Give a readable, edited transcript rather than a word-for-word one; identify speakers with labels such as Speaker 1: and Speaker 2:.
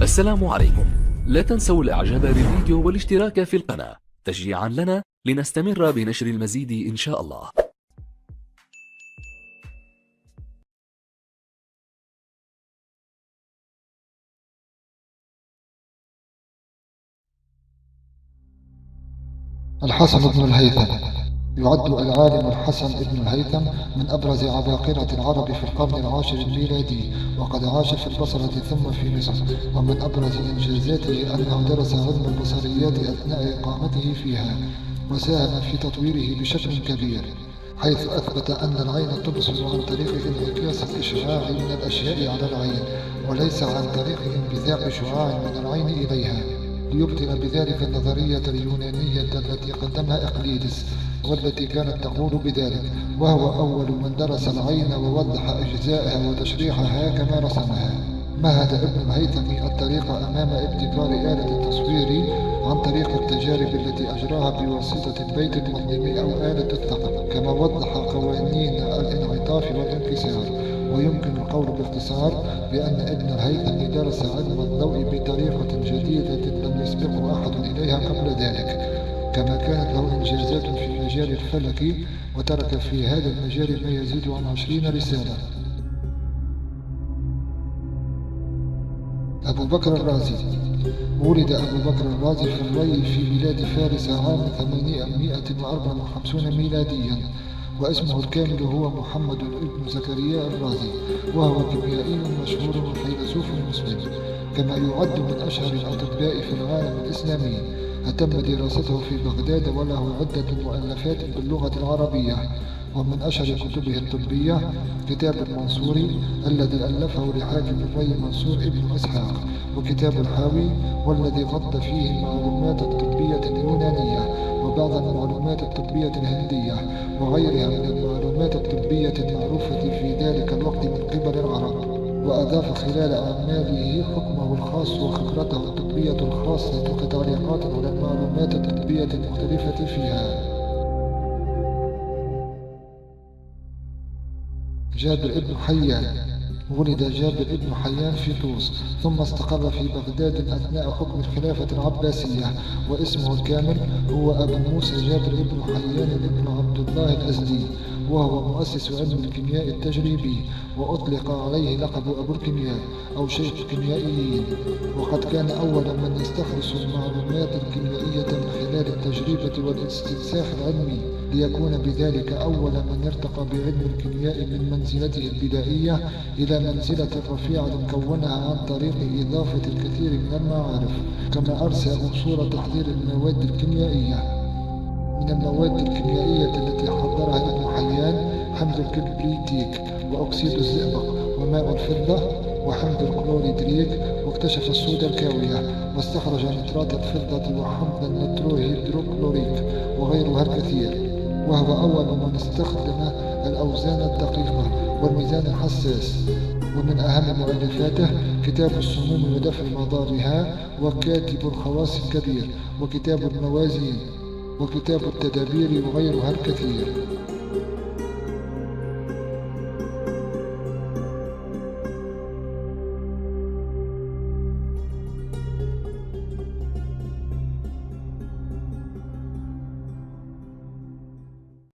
Speaker 1: السلام عليكم. لا تنسوا الاعجاب بالفيديو والاشتراك في القناة تشجيعا لنا لنستمر بنشر المزيد إن شاء الله.
Speaker 2: الحسن بن الهيثم يعد العالم الحسن بن الهيثم من أبرز عباقرة العرب في القرن العاشر الميلادي، وقد عاش في البصرة ثم في مصر. ومن أبرز إنجازاته أنه درس علم البصريات أثناء إقامته فيها، وساهم في تطويره بشكل كبير، حيث أثبت أن العين تبصر عن طريق انعكاس الإشعاع من الأشياء على العين، وليس عن طريق انبثاق شعاع من العين إليها، ليبطل بذلك النظرية اليونانية التي قدمها إقليدس، والتي كانت تقول بذلك، وهو أول من درس العين ووضح أجزائها وتشريحها كما رسمها. مهد ابن الهيثم الطريق أمام ابتكار آلة التصوير عن طريق التجارب التي أجراها بواسطة البيت المظلم أو آلة الثقب، كما وضح قوانين الانعطاف والانكسار. ويمكن القول باختصار بأن ابن الهيثم درس علم الضوء بطريقة جديدة لم يسبق أحد إليها قبل ذلك، كما كانت له إنجازات في مجال الفلك، وترك في هذا المجال ما يزيد عن 20 رسالة. أبو بكر الرازي. ولد أبو بكر الرازي في الري في بلاد فارس عام 854 ميلاديا، واسمه الكامل هو محمد بن زكريا الرازي، وهو كيميائي مشهور وفيلسوف مسلم، كما يعد من أشهر الأطباء في العالم الإسلامي. أتم دراسته في بغداد، وله عدة مؤلفات باللغة العربية، ومن أشهر كتبه الطبية كتاب المنصوري الذي ألفه لحاكم الري منصور ابن إسحاق، وكتاب الحاوي والذي غطى فيه المعلومات الطبية اليونانية وبعض المعلومات الطبية الهندية وغيرها من المعلومات الطبية المعروفة في ذلك الوقت من قبل العرب. وأضاف خلال أعماله حكمه الخاص وخبرته الطبية الخاصة كتعليقات على المعلومات الطبية المختلفة فيها. جابر بن حيان. ولد جابر بن حيان في طوس، ثم استقر في بغداد أثناء حكم الخلافة العباسية، واسمه الكامل هو أبو موسى جابر بن حيان بن عبد الله الأزدي، وهو مؤسس علم الكيمياء التجريبي، وأطلق عليه لقب أبو الكيمياء أو شيخ الكيميائيين، وقد كان أول من يستخلص المعلومات الكيميائية من خلال التجربة والاستنساخ العلمي، ليكون بذلك أول من ارتقى بعلم الكيمياء من منزلته البدائية إلى منزلة رفيعة كونها عن طريق إضافة الكثير من المعارف، كما أرسى أصول تحضير المواد الكيميائية. من المواد الكيميائية التي حضرها ابن حيان حمض الكبريتيك، وأكسيد الزئبق، وماء الفضة، وحمض الكلوريدريك، واكتشف الصودا الكاوية، واستخرج نترات الفضة وحمض النيتروهيدروكلوريك وغيرها الكثير. وهو أول من استخدم الأوزان الدقيقة والميزان الحساس. ومن أهم مؤلفاته كتاب السموم ودفع مضارها، وكاتب الخواص الكبير، وكتاب الموازين، وكتاب التدابير، وغيرها الكثير.